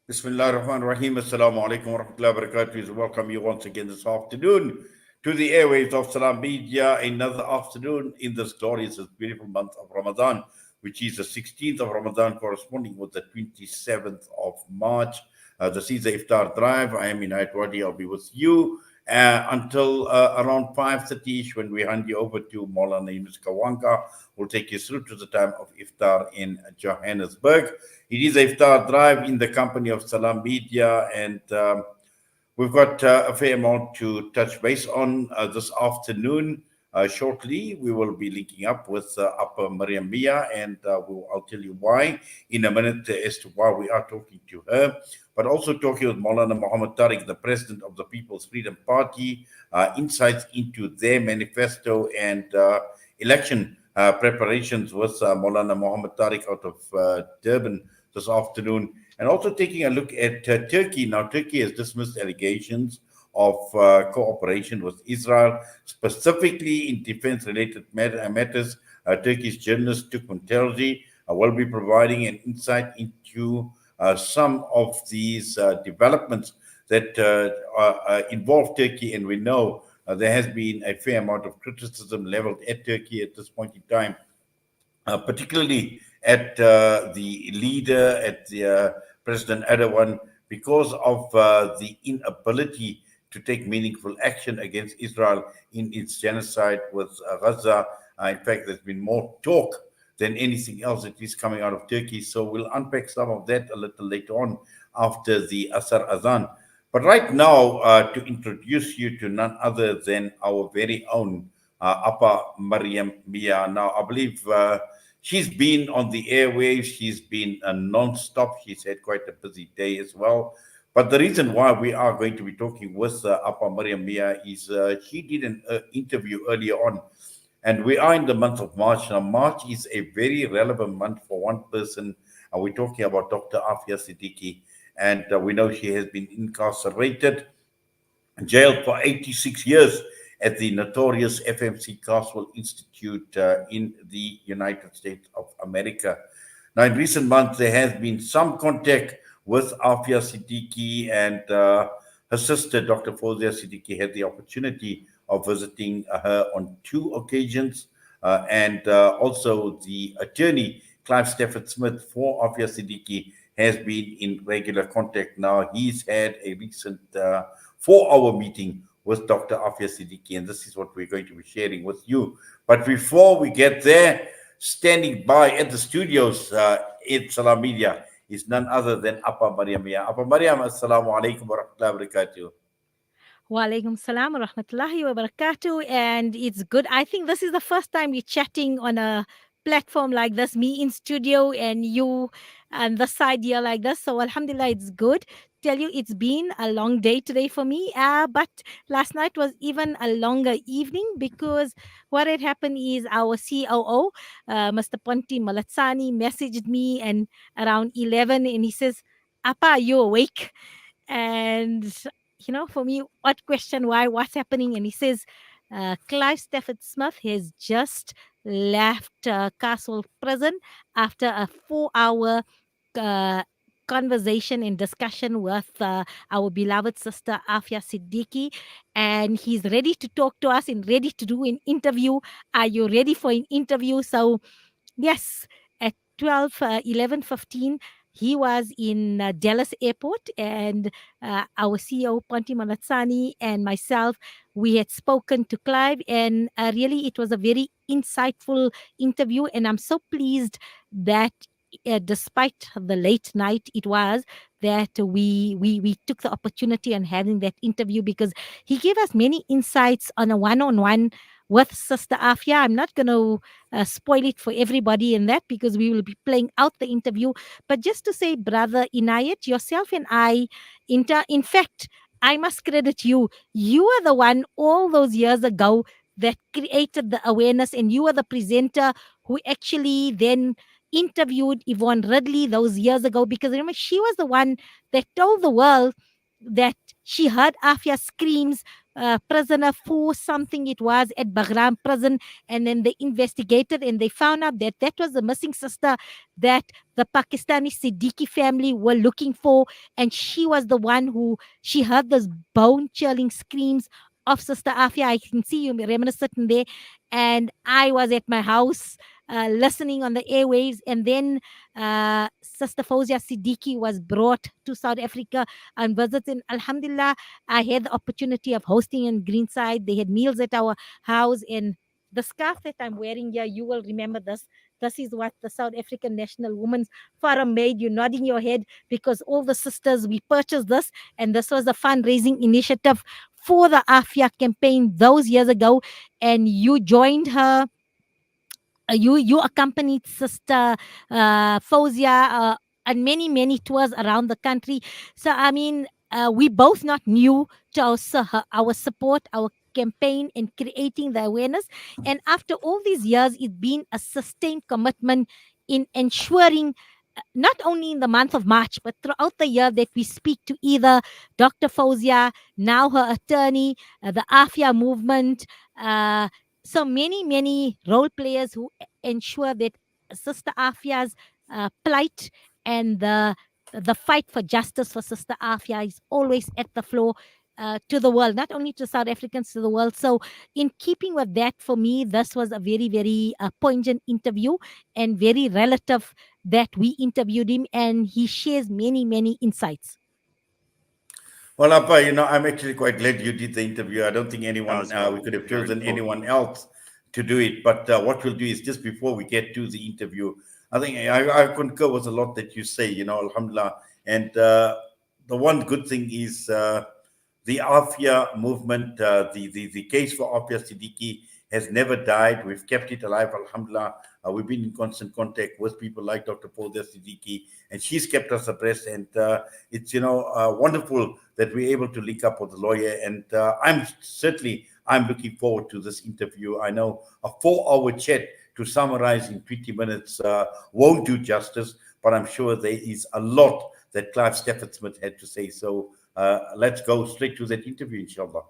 Bismillah ar-Rahman ar-Rahim. Assalamu alaikum wa rahmatullahi wa barakatuh. Welcome you once again this afternoon to the airwaves of Salam Media. Another afternoon in this glorious, this beautiful month of Ramadan, which is the 16th of Ramadan, corresponding with the 27th of March. This is the Iftar Drive. I am in Wadi. I'll be with you until around 5:30ish when we hand you over to Maulana Yunus Kawanka. We'll take you through to the time of Iftar in Johannesburg. It is a Iftar Drive in the company of Salam Media, and we've got a fair amount to touch base on this afternoon. Shortly, we will be linking up with Upper Mariam Mia, and I'll tell you why in a minute as to why we are talking to her, but also talking with Maulana Muhammad Tariq, the president of the People's Freedom Party, insights into their manifesto and election preparations with Maulana Muhammad Tariq out of Durban this afternoon, and also taking a look at Turkey. Now, Turkey has dismissed allegations of cooperation with Israel, specifically in defense-related matters. Turkish journalist Tukun Terzi will be providing an insight into some of these developments that involve Turkey, and we know there has been a fair amount of criticism leveled at Turkey at this point in time, particularly at the leader, at the President Erdogan, because of the inability to take meaningful action against Israel in its genocide with Gaza. In fact, there's been more talk than anything else that is coming out of Turkey. So we'll unpack some of that a little later on after the Asr Azan. But right now, to introduce you to none other than our very own Appa Mariam Mia. Now, I believe she's been on the airwaves. She's been non-stop. She's had quite a busy day as well. But the reason why we are going to be talking with Appa Mariam Mia is she did an interview earlier on, and we are in the month of March. Now, March is a very relevant month for one person. We're talking about Dr. Aafia Siddiqui, and we know she has been incarcerated, jailed for 86 years at the notorious FMC Carswell Institute in the United States of America. Now, in recent months, there has been some contact with Aafia Siddiqui, and her sister, Dr. Fawzia Siddiqui, had the opportunity of visiting her on two occasions, and also the attorney, Clive Stafford Smith, for Aafia Siddiqui, has been in regular contact. Now, he's had a recent 4-hour meeting with Dr. Aafia Siddiqui, and this is what we're going to be sharing with you. But before we get there, standing by at the studios in Salam Media is none other than Appa Mariam Mia. Appa Mariam, assalamu alaikum wa rahmatullahi wa barakatuh. Walaikum salam wa rahmatullahi wa barakatuh. And it's good. I think this is the first time we're chatting on a platform like this, me in studio and you on the side here like this. So alhamdulillah, it's good. Tell you, it's been a long day today for me. But last night was even a longer evening because what had happened is our COO, Mr. Ponti Malatsani, messaged me and around 11 and he says, Appa, are you awake? And for me, what question, why, what's happening? And he says, Clive Stafford Smith has just left Castle Prison after a 4-hour uh, conversation and discussion with our beloved sister Aafia Siddiqui, and he's ready to talk to us and ready to do an interview. Are you ready for an interview? So yes, at 11:15, he was in Dallas Airport, and our CEO, Ponti Malatsani, and myself, we had spoken to Clive, and really it was a very insightful interview. And I'm so pleased that despite the late night it was, that we took the opportunity on having that interview because he gave us many insights on a one-on-one with Sister Afia. I'm not going to spoil it for everybody in that because we will be playing out the interview. But just to say, Brother Inayat, yourself and I, in fact, I must credit you. You were the one all those years ago that created the awareness, and you were the presenter who actually then interviewed Yvonne Ridley those years ago, because remember, she was the one that told the world that she heard Afia screams, prisoner 4 something it was at Bagram prison, and then they investigated and they found out that that was the missing sister that the Pakistani Siddiqui family were looking for, and she was the one who she heard those bone-chilling screams of Sister Afia. I can see you reminiscing there, and I was at my house listening on the airwaves, and then Sister Fauzia Siddiqui was brought to South Africa and visited. Alhamdulillah, I had the opportunity of hosting in Greenside. They had meals at our house, and the scarf that I'm wearing here, you will remember this. This is what the South African National Women's Forum made. You're nodding your head because all the sisters, we purchased this, and this was a fundraising initiative for the Afia campaign those years ago. And you joined her, you accompanied Sister Fauzia on many tours around the country. So I mean, we both not new to our support, our campaign in creating the awareness. And after all these years, it's been a sustained commitment in ensuring, not only in the month of March, but throughout the year, that we speak to either Dr. Fauzia, now her attorney, the Afia movement, so many role players who ensure that Sister Afia's plight and the fight for justice for Sister Afia is always at the floor to the world, not only to South Africans, to the world. So, in keeping with that, for me, this was a very poignant interview and very relative that we interviewed him, and he shares many insights. Well, Appa, I'm actually quite glad you did the interview. I don't think anyone, we could have Very chosen important. anyone else to do it. But what we'll do is, just before we get to the interview, I think I concur with a lot that you say, Alhamdulillah. And the one good thing is the Aafia movement, the case for Aafia Siddiqui has never died. We've kept it alive, Alhamdulillah. We've been in constant contact with people like Dr. Fauzia Siddiqui, and she's kept us abreast. And it's wonderful that we're able to link up with the lawyer. And I'm looking forward to this interview. I know a 4-hour chat to summarize in 20 minutes won't do justice, but I'm sure there is a lot that Clive Stafford Smith had to say. So let's go straight to that interview, inshallah.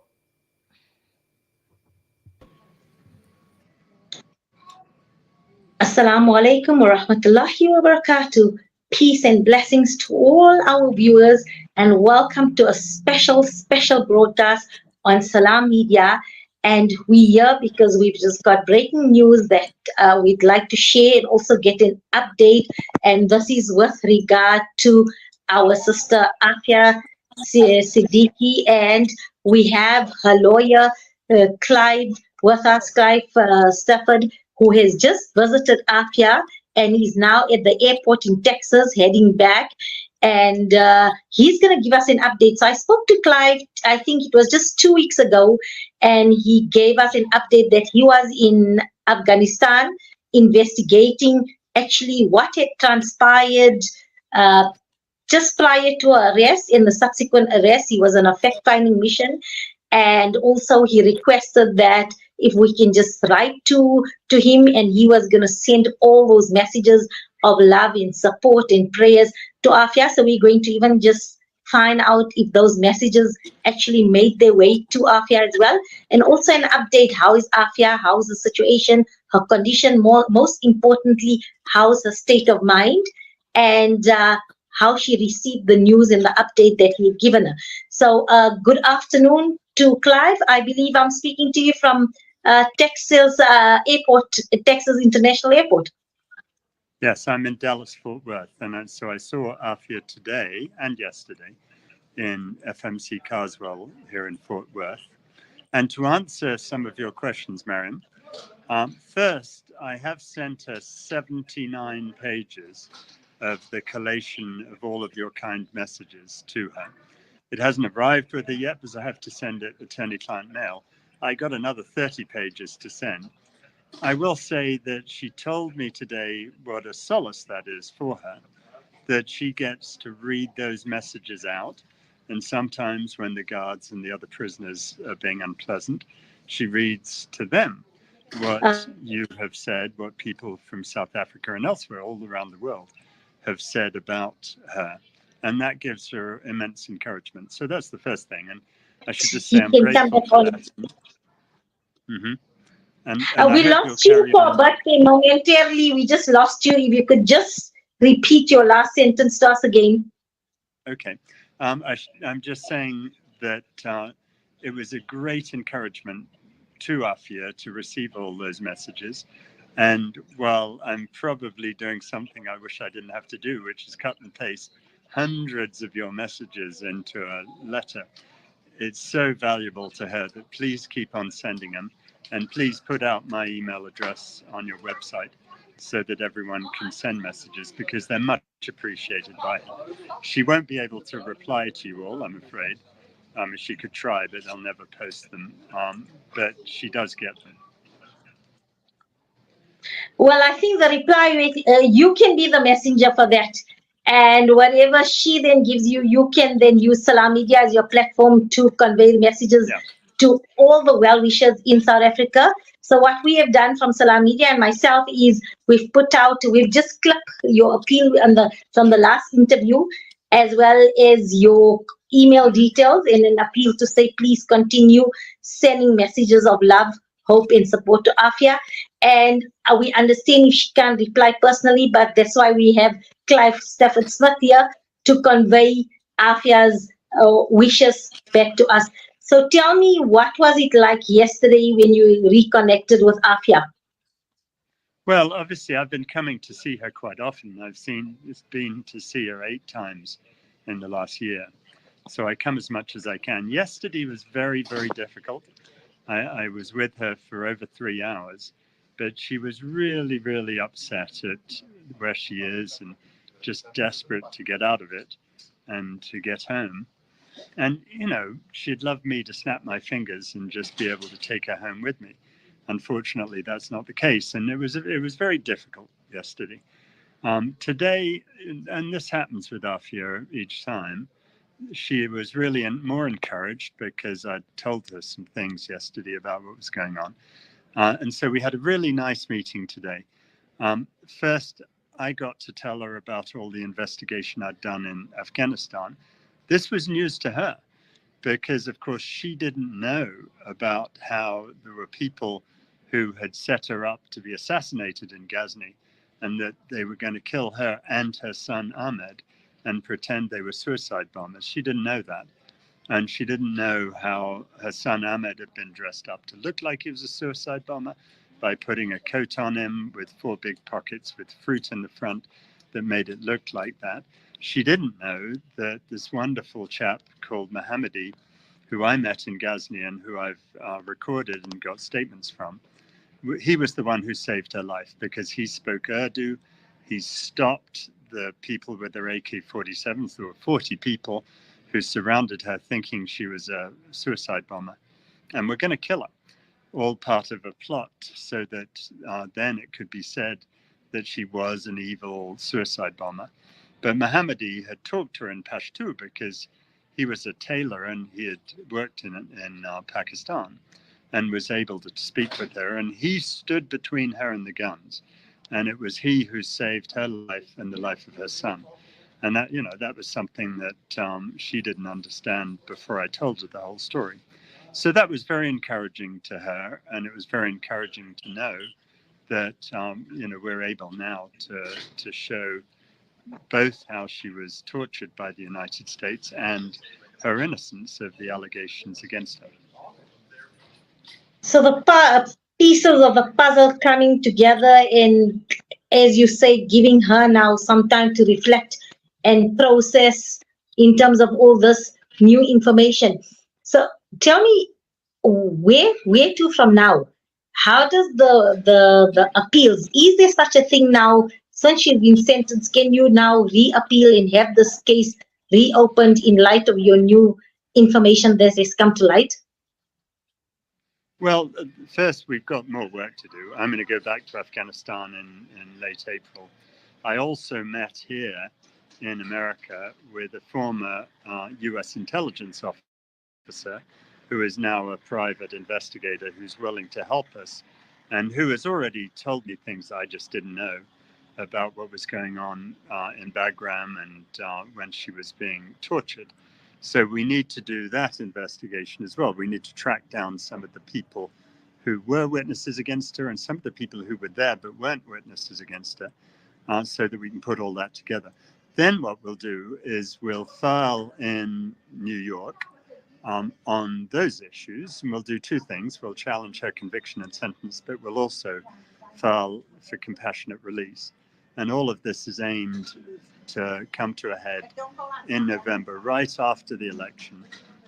Assalamu alaikum wa rahmatullahi wa barakatuh. Peace and blessings to all our viewers, and welcome to a special broadcast on Salam Media. And we here because we've just got breaking news that we'd like to share and also get an update. And this is with regard to our sister Aafia Siddiqui, and we have her lawyer Clive with us, Clive Stafford, who has just visited Aafia and he's now at the airport in Texas heading back. And he's going to give us an update. So I spoke to Clive, I think it was just 2 weeks ago, and he gave us an update that he was in Afghanistan investigating actually what had transpired just prior to arrest. In the subsequent arrest, he was on a fact-finding mission. And also he requested that if we can just write to him, and he was going to send all those messages of love and support and prayers to Aafia. So we're going to even just find out if those messages actually made their way to Aafia as well. And also an update, how is Aafia, how's the situation, her condition, most importantly, how's her state of mind, and how she received the news and the update that he had given her. So good afternoon to Clive. I believe I'm speaking to you from Texas Airport, Texas International Airport. Yes, I'm in Dallas, Fort Worth. And so I saw Aafia today and yesterday in FMC Carswell here in Fort Worth. And to answer some of your questions, Mariam, first, I have sent her 79 pages of the collation of all of your kind messages to her. It hasn't arrived with her yet because I have to send it attorney-client mail. I got another 30 pages to send. I will say that she told me today what a solace that is for her, that she gets to read those messages out. And sometimes when the guards and the other prisoners are being unpleasant, she reads to them what you have said, what people from South Africa and elsewhere all around the world have said about her. And that gives her immense encouragement. So that's the first thing. And I should just say You I'm can come grateful back for on. that. Mm-hmm. And I We hope you'll lost you carry for a on. birthday momentarily. We just lost you. If you could just repeat your last sentence to us again. Okay. I'm just saying that it was a great encouragement to Aafia to receive all those messages. And while I'm probably doing something I wish I didn't have to do, which is cut and paste hundreds of your messages into a letter, it's so valuable to her that please keep on sending them. And please put out my email address on your website so that everyone can send messages, because they're much appreciated by her. She won't be able to reply to you all, I'm afraid. She could try, but I'll never post them. But she does get them. Well, I think the reply, you can be the messenger for that. And whatever she then gives you, you can then use Salam Media as your platform to convey messages to all the well-wishers in South Africa. So what we have done from Salam Media and myself is we've just clipped your appeal from the last interview, as well as your email details, and an appeal to say, please continue sending messages of love, hope, and support to Aafia. And we understand if she can't reply personally, but that's why we have Clive Stafford Smith here to convey Aafia's wishes back to us. So tell me, what was it like yesterday when you reconnected with Aafia? Well, obviously, I've been coming to see her quite often. Been to see her 8 times in the last year. So I come as much as I can. Yesterday was very, very difficult. I was with her for over 3 hours, but she was really, really upset at where she is and just desperate to get out of it and to get home. And, she'd love me to snap my fingers and just be able to take her home with me. Unfortunately, that's not the case. And it was very difficult yesterday. Today, and this happens with Aafia each time, she was really more encouraged because I told her some things yesterday about what was going on. And so we had a really nice meeting today. First, I got to tell her about all the investigation I'd done in Afghanistan. This was news to her because, of course, she didn't know about how there were people who had set her up to be assassinated in Ghazni, and that they were going to kill her and her son Ahmed and pretend they were suicide bombers. She didn't know that. And she didn't know how her son Ahmed had been dressed up to look like he was a suicide bomber by putting a coat on him with 4 big pockets with fruit in the front that made it look like that. She didn't know that this wonderful chap called Mohammadi, who I met in Ghazni and who I've recorded and got statements from, he was the one who saved her life because he spoke Urdu. He stopped the people with their AK-47s. There were 40 people who surrounded her thinking she was a suicide bomber and were going to kill her, all part of a plot so that then it could be said that she was an evil suicide bomber. But Mohammadi had talked to her in Pashto because he was a tailor and he had worked in Pakistan and was able to speak with her. And he stood between her and the guns. And it was he who saved her life and the life of her son. And that was something that she didn't understand before I told her the whole story. So that was very encouraging to her. And it was very encouraging to know that, we're able now to show both how she was tortured by the United States and her innocence of the allegations against her. So the pieces of the puzzle coming together in, as you say, giving her now some time to reflect and process in terms of all this new information. So tell me, where to from now? How does the appeals, is there such a thing now, since you've been sentenced, can you now re-appeal and have this case reopened in light of your new information that has come to light? Well, first, we've got more work to do. I'm going to go back to Afghanistan in late April. I also met here in America with a former US intelligence officer who is now a private investigator who's willing to help us and who has already told me things I just didn't know about what was going on in Bagram and when she was being tortured. So we need to do that investigation as well. We need to track down some of the people who were witnesses against her and some of the people who were there but weren't witnesses against her, so that we can put all that together. Then what we'll do is we'll file in New York on those issues, and we'll do two things. We'll challenge her conviction and sentence, but we'll also file for compassionate release. And all of this is aimed to come to a head in November, right after the election,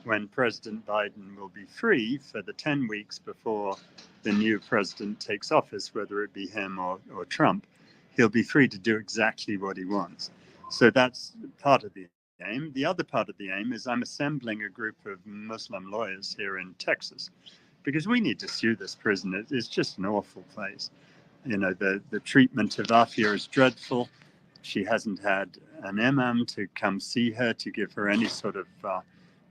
when President Biden will be free for the 10 weeks before the new president takes office, whether it be him or Trump. He'll be free to do exactly what he wants. So that's part of the aim. The other part of the aim is I'm assembling a group of Muslim lawyers here in Texas, because we need to sue this prison. It's just an awful place. You know, the treatment of Aafia is dreadful. She hasn't had an imam to come see her to give her any sort of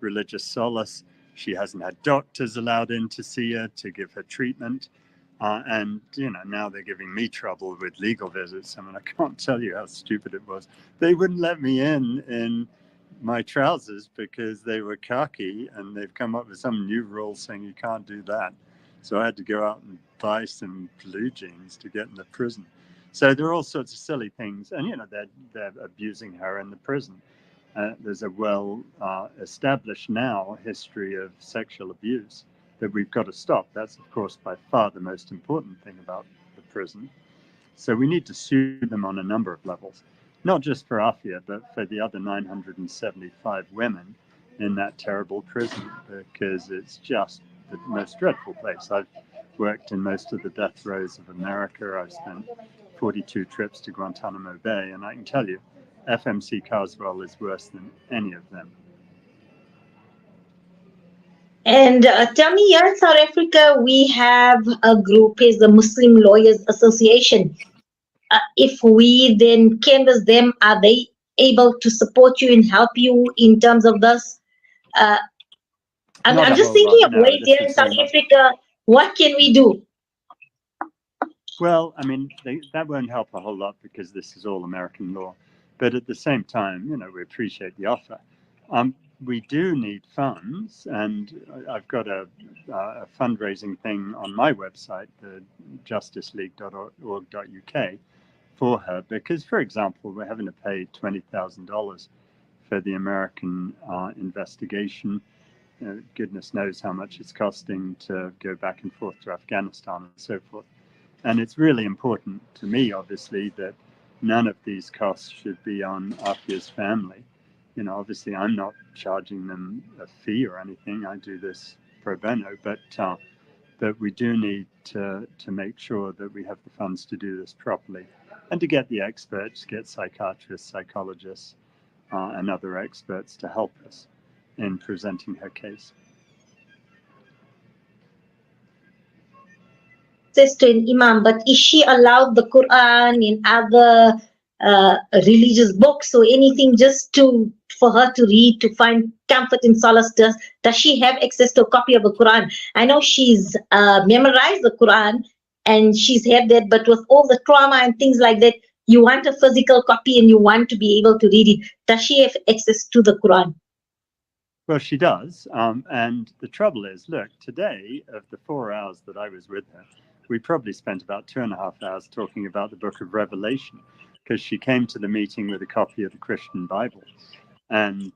religious solace. She hasn't had doctors allowed in to see her to give her treatment. And, you know, now they're giving me trouble with legal visits. I mean, I can't tell you how stupid it was. They wouldn't let me in my trousers because they were khaki, and they've come up with some new rule saying you can't do that. So I had to go out and buy some blue jeans to get in the prison. So there are all sorts of silly things. And, you know, they're abusing her in the prison. There's a well-established now history of sexual abuse that we've got to stop. That's, of course, by far the most important thing about the prison. So we need to sue them on a number of levels, not just for Aafia, but for the other 975 women in that terrible prison, because it's just the most dreadful place. I've worked in most of the death rows of America. I've spent 42 trips to Guantanamo Bay, and I can tell you, FMC Carswell is worse than any of them. And tell me, here in South Africa, we have a group, is the Muslim Lawyers Association. If we then canvass them, are they able to support you and help you in terms of this? I'm just thinking of ways here in South Africa. What can we do? Well, I mean, that won't help a whole lot because this is all American law. But at the same time, you know, we appreciate the offer. We do need funds, and I've got a fundraising thing on my website, the justiceleague.org.uk, for her, because, for example, we're having to pay $20,000 for the American investigation. Goodness knows how much it's costing to go back and forth to Afghanistan and so forth. And it's really important to me, obviously, that none of these costs should be on Aafia's family. You know, obviously, I'm not charging them a fee or anything. I do this pro bono, but we do need to make sure that we have the funds to do this properly, and to get the experts, get psychiatrists, psychologists, and other experts to help us in presenting her case. To an imam, but is she allowed the Quran in other religious books or anything just for her to read, to find comfort and solace? Does she have access to a copy of the Quran? I know she's memorized the Quran and she's had that, but with all the trauma and things like that, you want a physical copy and you want to be able to read it. Does she have access to the Quran? Well, she does. And the trouble is, look, today, of the 4 hours that I was with her, we probably spent about 2.5 hours talking about the book of Revelation, because she came to the meeting with a copy of the Christian Bible. And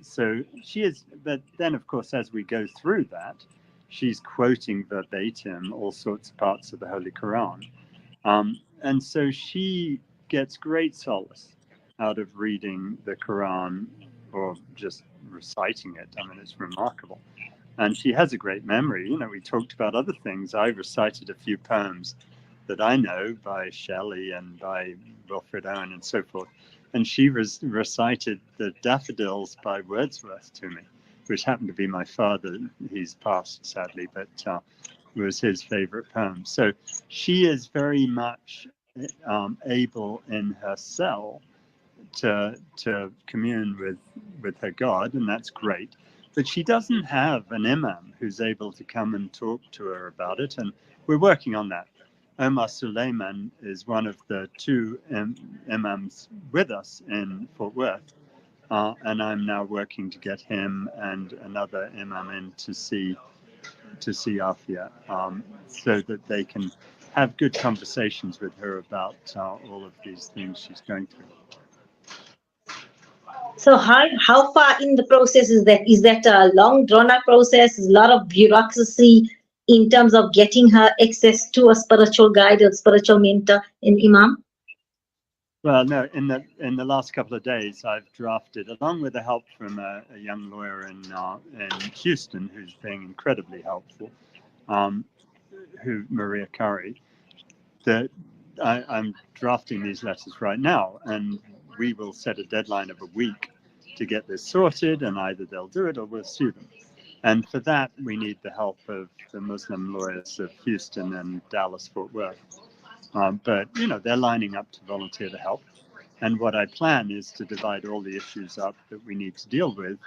so she is, but then, of course, as we go through that, she's quoting verbatim all sorts of parts of the Holy Quran. And so she gets great solace out of reading the Quran or just reciting it. I mean, it's remarkable. And she has a great memory. You know, we talked about other things. I recited a few poems that I know by Shelley and by Wilfred Owen and so forth. And she recited the Daffodils by Wordsworth to me, which happened to be my father. He's passed, sadly, but was his favorite poem. So she is very much able in her cell to commune with her God, and that's great. But she doesn't have an imam who's able to come and talk to her about it, and we're working on that. Omar Suleiman is one of the two imams with us in Fort Worth, and I'm now working to get him and another imam in to see Aafia, so that they can have good conversations with her about all of these things she's going through. So how far in the process is that? Is that a long drawn out process? Is a lot of bureaucracy in terms of getting her access to a spiritual guide or spiritual mentor in imam? Well, no. In the last couple of days, I've drafted, along with the help from a young lawyer in Houston, who's being incredibly helpful, Maria Curry. That I'm drafting these letters right now, and we will set a deadline of a week to get this sorted, and either they'll do it or we'll sue them. And for that, we need the help of the Muslim lawyers of Houston and Dallas, Fort Worth. But, they're lining up to volunteer to help. And what I plan is to divide all the issues up that we need to deal with.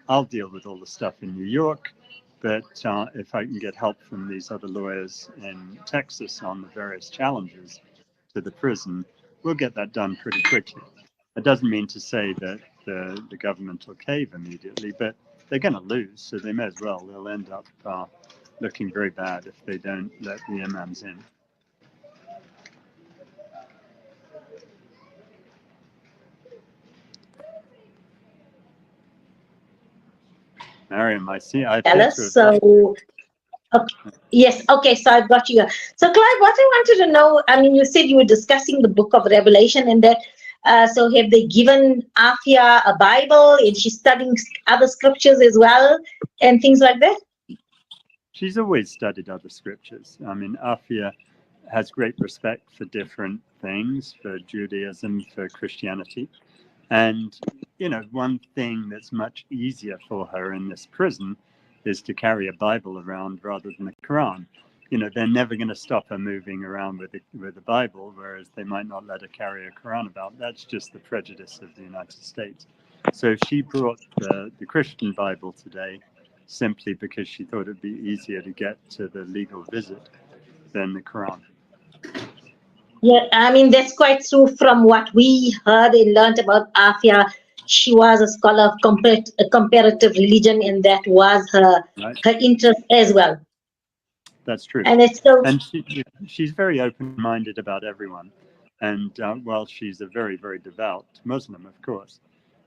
I'll deal with all the stuff in New York, but if I can get help from these other lawyers in Texas on the various challenges to the prison, we'll get that done pretty quickly. That doesn't mean to say that the government will cave immediately, but they're going to lose, so they may as well. They'll end up looking very bad if they don't let the imams in. Mariam, I see. So, okay. Yes, okay, so I've got you. So, Clive, what I wanted to know, you said you were discussing the book of Revelation, and that, so have they given Aafia a Bible, and she's studying other scriptures as well, and things like that? She's always studied other scriptures. Aafia has great respect for different things, for Judaism, for Christianity. And, one thing that's much easier for her in this prison is to carry a Bible around rather than a Quran. They're never going to stop her moving around with the Bible, whereas they might not let her carry a Quran about. That's just the prejudice of the United States. So she brought the Christian Bible today simply because she thought it'd be easier to get to the legal visit than the Quran. Yeah, that's quite true from what we heard and learned about Aafia. She was a scholar of comparative religion, and that was her interest as well. That's true. And it's so. And she's very open-minded about everyone. And while she's a very, very devout Muslim, of course,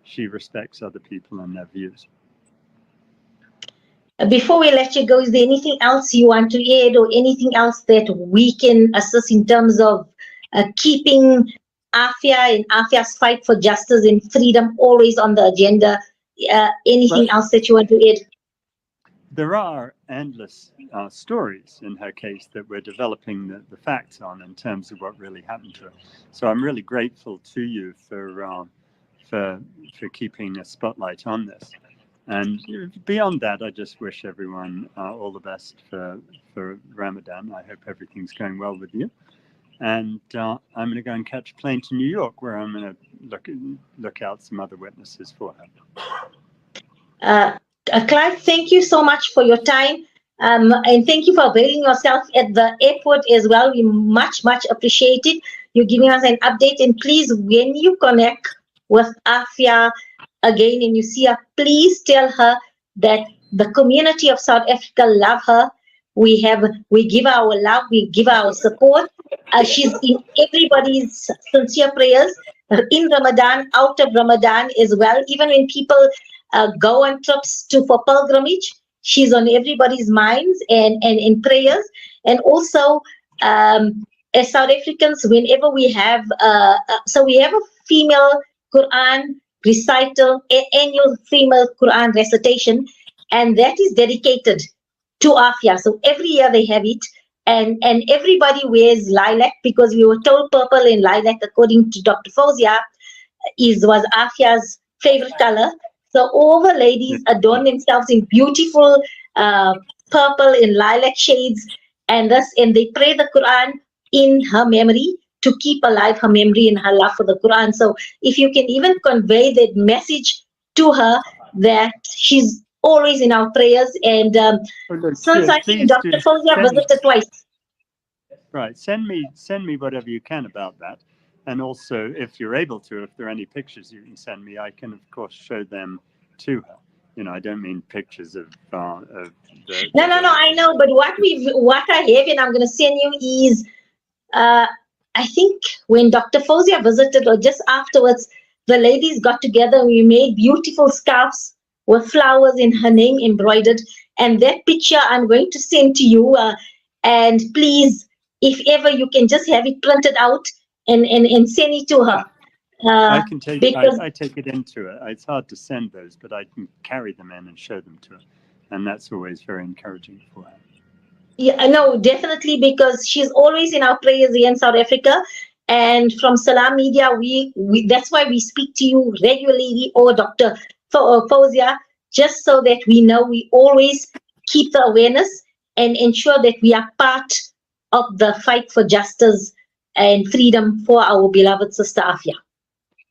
she respects other people and their views. Before we let you go, is there anything else you want to add, or anything else that we can assist in terms of keeping Aafia and Aafia's fight for justice and freedom always on the agenda? Anything else that you want to add? There are endless stories in her case that we're developing the facts on in terms of what really happened to her. So I'm really grateful to you for keeping a spotlight on this. And beyond that, I just wish everyone all the best for Ramadan. I hope everything's going well with you. And I'm going to go and catch a plane to New York, where I'm going to look out some other witnesses for her. Clive, thank you so much for your time. And thank you for availing yourself at the airport as well. We much, much appreciate it. You're giving us an update. And please, when you connect with Aafia again and you see her, please tell her that the community of South Africa love her. We give her our love, we give her our support. She's in everybody's sincere prayers, in Ramadan, out of Ramadan as well. Even when people go on trips for pilgrimage, she's on everybody's minds and in prayers. And also, as South Africans, whenever we have, we have a female Quran recital, annual female Quran recitation, and that is dedicated to Aafia. So every year they have it, and everybody wears lilac, because we were told purple and lilac, according to Dr. Fauzia, was Aafia's favorite color. So all the ladies adorn themselves in beautiful purple and lilac shades, and they pray the Quran in her memory to keep alive her memory and her love for the Quran. So if you can even convey that message to her, that she's always in our prayers. And since I think Dr. Fauzia visited twice. Right. Send me whatever you can about that. And also, if you're able to, if there are any pictures you can send me, I can, of course, show them to her. You know, I don't mean pictures of the No, I know, but what I have, and I'm going to send you is, I think when Dr. Fawzia visited, or just afterwards, the ladies got together and we made beautiful scarves with flowers in her name embroidered. And that picture I'm going to send to you. And please, if ever you can just have it printed out and send it to her. I can take because I take it into her. It's hard to send those, but I can carry them in and show them to her. And that's always very encouraging for her. Yeah, no, definitely, because she's always in our prayers here in South Africa. And from Salam Media, we that's why we speak to you regularly, or Dr. Fawzia, just so that we know we always keep the awareness and ensure that we are part of the fight for justice and freedom for our beloved sister Aafia.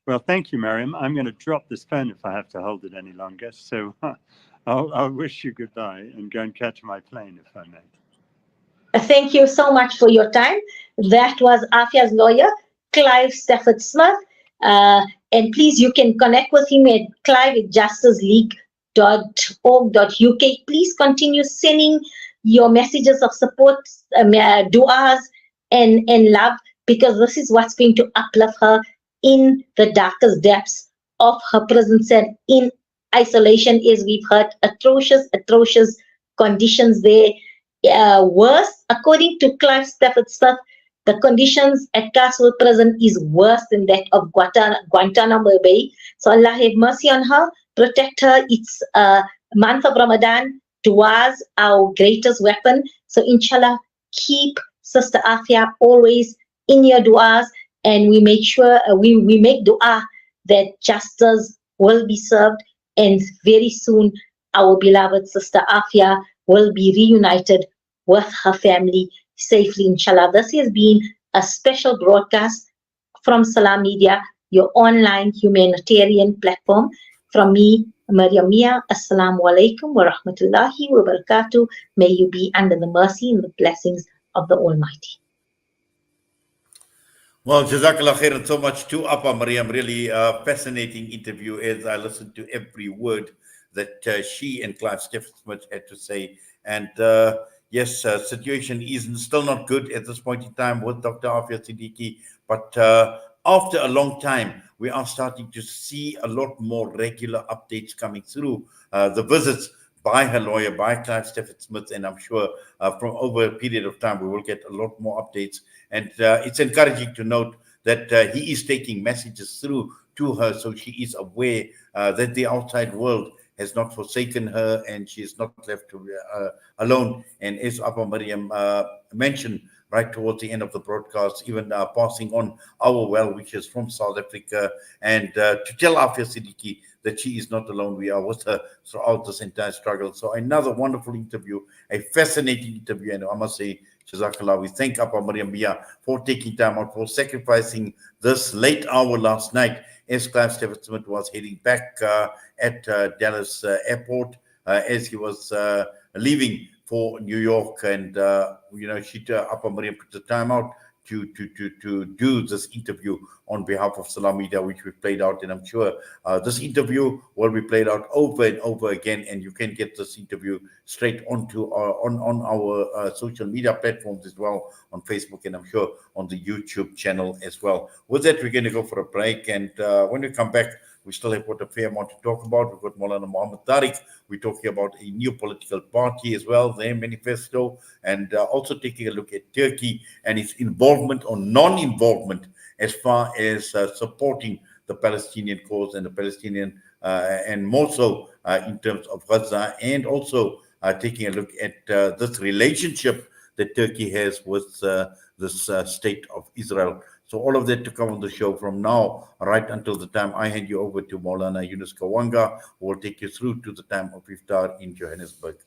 Well, thank you, Mariam. I'm going to drop this phone if I have to hold it any longer. So I'll wish you goodbye and go and catch my plane, if I may. Thank you so much for your time. That was Aafia's lawyer, Clive Stafford Smith. And please, you can connect with him at clive@justiceleague.org.uk. Please continue sending your messages of support, du'as, and love, because this is what's going to uplift her in the darkest depths of her prison cell in isolation, as we've heard, atrocious conditions there. Worse, according to Clive Stafford Smith, the conditions at Carswell prison is worse than that of Guantanamo Bay. So Allah have mercy on her, protect her. It's month of Ramadan. Du'as our greatest weapon. So inshallah, keep Sister Aafia always in your du'as, and we make sure we make du'a that justice will be served, and very soon our beloved Sister Aafia will be reunited with her family safely, inshallah. This has been a special broadcast from Salam Media, your online humanitarian platform. From me, Mariam Mia, Assalamu alaikum wa rahmatullahi wa barakatuh. May you be under the mercy and the blessings of the Almighty. Well, Jazakallah khairan so much to Appa Mariam. Really fascinating interview, as I listened to every word that she and Clive Stafford Smith had to say. And yes, situation is still not good at this point in time with Dr. Aafia Siddiqui, but after a long time, we are starting to see a lot more regular updates coming through. The visits by her lawyer, by Clive Stafford Smith, and I'm sure from over a period of time, we will get a lot more updates. And it's encouraging to note that he is taking messages through to her, so she is aware that the outside world has not forsaken her, and she is not left alone. And as Appa Mariam mentioned right towards the end of the broadcast, even passing on our well wishes from South Africa, and to tell Aafia Siddiqui that she is not alone. We are with her throughout this entire struggle. So another wonderful interview, a fascinating interview, and I must say, Jazakallah, we thank Appa Mariam Mia for taking time out, for sacrificing this late hour last night as Clive Stafford Smith was heading back at Dallas Airport as he was leaving for New York. And, Appa Mariam put the time out to do this interview on behalf of Salam Media, which we played out. And I'm sure this interview will be played out over and over again, and you can get this interview straight onto on our social media platforms as well, on Facebook, and I'm sure on the YouTube channel as well. With that, we're going to go for a break, and when we come back, we still have got a fair amount to talk about. We've got Maulana Muhammad Tariq. We're talking about a new political party as well, their manifesto, and also taking a look at Turkey and its involvement or non-involvement as far as supporting the Palestinian cause and the Palestinian, and more so in terms of Gaza, and also taking a look at this relationship that Turkey has with this state of Israel. So all of that to come on the show from now right until the time I hand you over to Maulana Yunus Kawanga, who will take you through to the time of Iftar in Johannesburg.